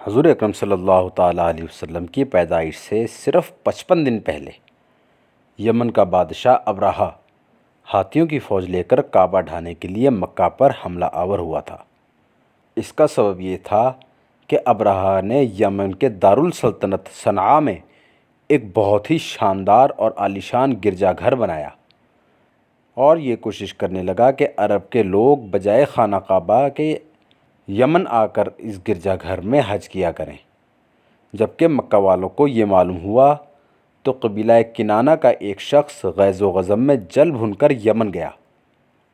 حضور اکرم صلی اللہ تعالیٰ علیہ وسلم کی پیدائش سے صرف 55 دن پہلے یمن کا بادشاہ ابرہہ ہاتھیوں کی فوج لے کر کعبہ ڈھانے کے لیے مکہ پر حملہ آور ہوا تھا۔ اس کا سبب یہ تھا کہ ابرہہ نے یمن کے دارالسلطنت صنعاء میں ایک بہت ہی شاندار اور عالیشان گرجا گھر بنایا اور یہ کوشش کرنے لگا کہ عرب کے لوگ بجائے خانہ کعبہ کے یمن آ کر اس گرجا گھر میں حج کیا کریں۔ جبکہ مکہ والوں کو یہ معلوم ہوا تو قبیلہ کنانہ کا ایک شخص غیظ و غضب میں جل بھن کر یمن گیا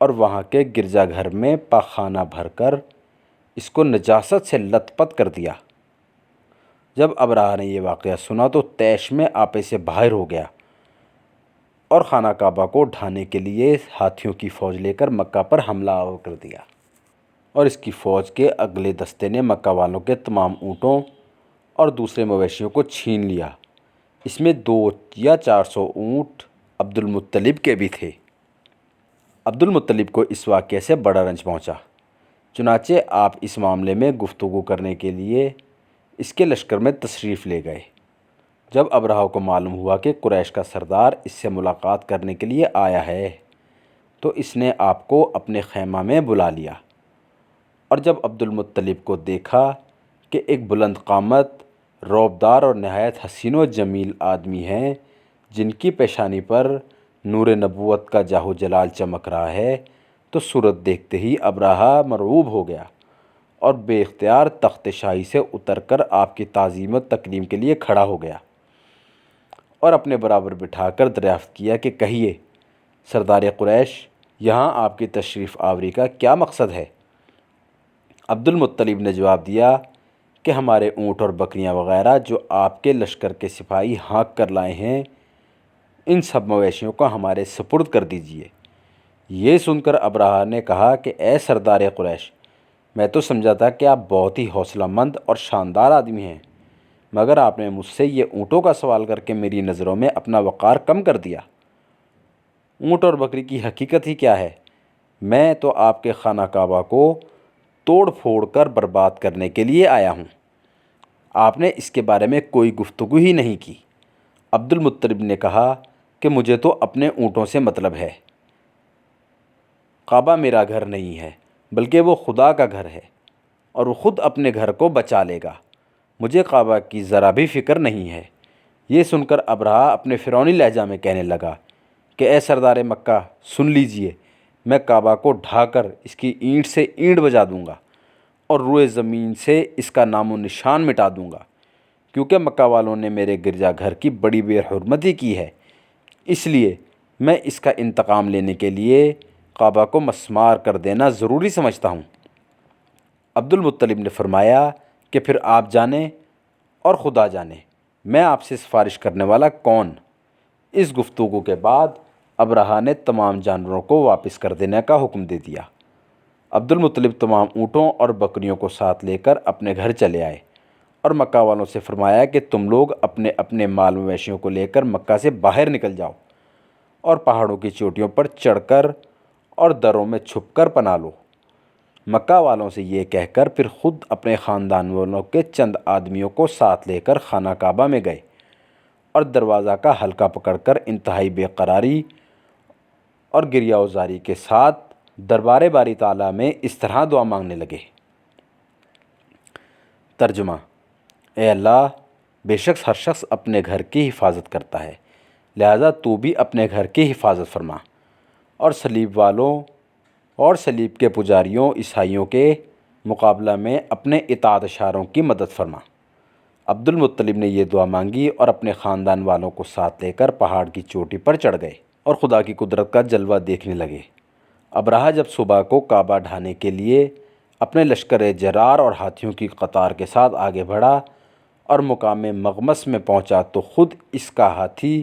اور وہاں کے گرجا گھر میں پاخانہ بھر کر اس کو نجاست سے لت پت کر دیا۔ جب ابرہہ نے یہ واقعہ سنا تو طیش میں آپے سے باہر ہو گیا اور خانہ کعبہ کو ڈھانے کے لیے ہاتھیوں کی فوج لے کر مکہ پر حملہ آور کر دیا، اور اس کی فوج کے اگلے دستے نے مکہ والوں کے تمام اونٹوں اور دوسرے مویشیوں کو چھین لیا۔ اس میں 200 یا 400 اونٹ عبد المطلب کے بھی تھے۔ عبد المطلب کو اس واقعے سے بڑا رنج پہنچا، چنانچہ آپ اس معاملے میں گفتگو کرنے کے لیے اس کے لشکر میں تشریف لے گئے۔ جب ابرہہ کو معلوم ہوا کہ قریش کا سردار اس سے ملاقات کرنے کے لیے آیا ہے تو اس نے آپ کو اپنے خیمہ میں بلا لیا، اور جب عبد المطلب کو دیکھا کہ ایک بلند قامت، رعبدار اور نہایت حسین و جمیل آدمی ہیں جن کی پیشانی پر نور نبوت کا جاہ و جلال چمک رہا ہے، تو صورت دیکھتے ہی ابرہہ مرعوب ہو گیا اور بے اختیار تخت شاہی سے اتر کر آپ کی تعظیم و تکریم کے لیے کھڑا ہو گیا اور اپنے برابر بٹھا کر دریافت کیا کہ کہیے سردار قریش، یہاں آپ کی تشریف آوری کا کیا مقصد ہے؟ عبد المطلب نے جواب دیا کہ ہمارے اونٹ اور بکریاں وغیرہ جو آپ کے لشکر کے سپاہی ہانک کر لائے ہیں، ان سب مویشیوں کو ہمارے سپرد کر دیجیے۔ یہ سن کر ابرہہ نے کہا کہ اے سردار قریش، میں تو سمجھا تھا کہ آپ بہت ہی حوصلہ مند اور شاندار آدمی ہیں، مگر آپ نے مجھ سے یہ اونٹوں کا سوال کر کے میری نظروں میں اپنا وقار کم کر دیا۔ اونٹ اور بکری کی حقیقت ہی کیا ہے؟ میں تو آپ کے خانہ کعبہ کو توڑ پھوڑ کر برباد کرنے کے لیے آیا ہوں، آپ نے اس کے بارے میں کوئی گفتگو ہی نہیں کی۔ عبد المطلب نے کہا کہ مجھے تو اپنے اونٹوں سے مطلب ہے، کعبہ میرا گھر نہیں ہے بلکہ وہ خدا کا گھر ہے، اور وہ خود اپنے گھر کو بچا لے گا، مجھے کعبہ کی ذرا بھی فکر نہیں ہے۔ یہ سن کر ابرہہ اپنے فرعونی لہجہ میں کہنے لگا کہ اے سردار مکہ، سن لیجئے، میں کعبہ کو ڈھا کر اس کی اینٹ سے اینٹ بجا دوں گا اور روئے زمین سے اس کا نام و نشان مٹا دوں گا، کیونکہ مکہ والوں نے میرے گرجا گھر کی بڑی بے حرمتی کی ہے، اس لیے میں اس کا انتقام لینے کے لیے کعبہ کو مسمار کر دینا ضروری سمجھتا ہوں۔ عبد المطلب نے فرمایا کہ پھر آپ جانیں اور خدا جانے، میں آپ سے سفارش کرنے والا کون؟ اس گفتگو کے بعد ابرہہ نے تمام جانوروں کو واپس کر دینے کا حکم دے دیا۔ عبد المطلب تمام اونٹوں اور بکریوں کو ساتھ لے کر اپنے گھر چلے آئے اور مکہ والوں سے فرمایا کہ تم لوگ اپنے اپنے مال مویشیوں کو لے کر مکہ سے باہر نکل جاؤ اور پہاڑوں کی چوٹیوں پر چڑھ کر اور دروں میں چھپ کر پناہ لو۔ مکہ والوں سے یہ کہہ کر پھر خود اپنے خاندان والوں کے چند آدمیوں کو ساتھ لے کر خانہ کعبہ میں گئے اور دروازہ کا حلقہ پکڑ کر انتہائی بے قراری اور گریہ وزاری کے ساتھ دربار باری تعالیٰ میں اس طرح دعا مانگنے لگے۔ ترجمہ: اے اللہ، بے شک ہر شخص اپنے گھر کی حفاظت کرتا ہے، لہذا تو بھی اپنے گھر کی حفاظت فرما، اور صلیب والوں اور صلیب کے پجاریوں عیسائیوں کے مقابلہ میں اپنے اطاعت شاروں کی مدد فرما۔ عبد المطلب نے یہ دعا مانگی اور اپنے خاندان والوں کو ساتھ لے کر پہاڑ کی چوٹی پر چڑھ گئے اور خدا کی قدرت کا جلوہ دیکھنے لگے۔ ابرہہ جب صبح کو کعبہ ڈھانے کے لیے اپنے لشکر جرار اور ہاتھیوں کی قطار کے ساتھ آگے بڑھا اور مقام مغمس میں پہنچا تو خود اس کا ہاتھی،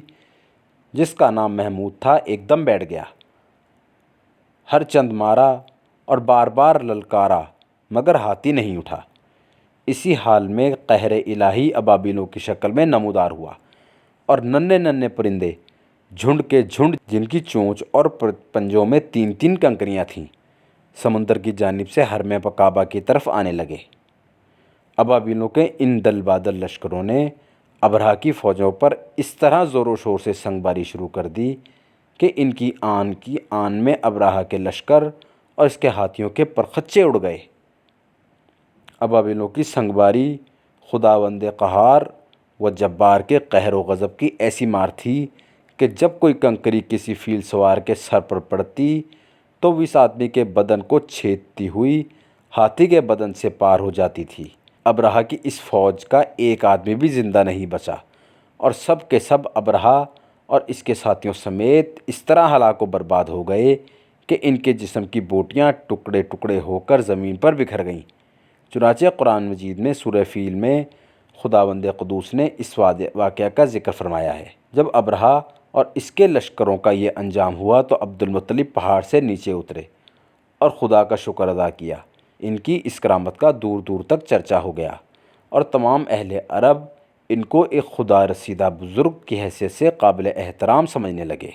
جس کا نام محمود تھا، ایک دم بیٹھ گیا، ہر چند مارا اور بار بار للکارا، مگر ہاتھی نہیں اٹھا۔ اسی حال میں قہر الہی ابابیلوں کی شکل میں نمودار ہوا اور ننھے ننھے پرندے جھنڈ کے جھنڈ، جن کی چونچ اور پنجوں میں 3 کنکریاں تھیں، سمندر کی جانب سے حرم کعبہ کی طرف آنے لگے۔ ابابیلوں کے ان دل بادل لشکروں نے ابرہہ کی فوجوں پر اس طرح زور و شور سے سنگباری شروع کر دی کہ ان کی آن میں ابرہہ کے لشکر اور اس کے ہاتھیوں کے پرخچے اڑ گئے۔ ابابیلوں کی سنگباری خداوند قہار و جبار کے قہر و غضب کی ایسی مار تھی کہ جب کوئی کنکری کسی فیل سوار کے سر پر پڑتی تو وہ اس آدمی کے بدن کو چھیدتی ہوئی ہاتھی کے بدن سے پار ہو جاتی تھی۔ ابرہہ کی اس فوج کا ایک آدمی بھی زندہ نہیں بچا، اور سب کے سب ابرہہ اور اس کے ساتھیوں سمیت اس طرح ہلاک و برباد ہو گئے کہ ان کے جسم کی بوٹیاں ٹکڑے ٹکڑے ہو کر زمین پر بکھر گئیں۔ چنانچہ قرآن مجید میں سورہ فیل میں خداوند قدوس نے اس واقعہ کا ذکر فرمایا ہے۔ جب ابرہہ اور اس کے لشکروں کا یہ انجام ہوا تو عبد المطلب پہاڑ سے نیچے اترے اور خدا کا شکر ادا کیا۔ ان کی اس کرامت کا دور دور تک چرچا ہو گیا، اور تمام اہل عرب ان کو ایک خدا رسیدہ بزرگ کی حیثیت سے قابل احترام سمجھنے لگے۔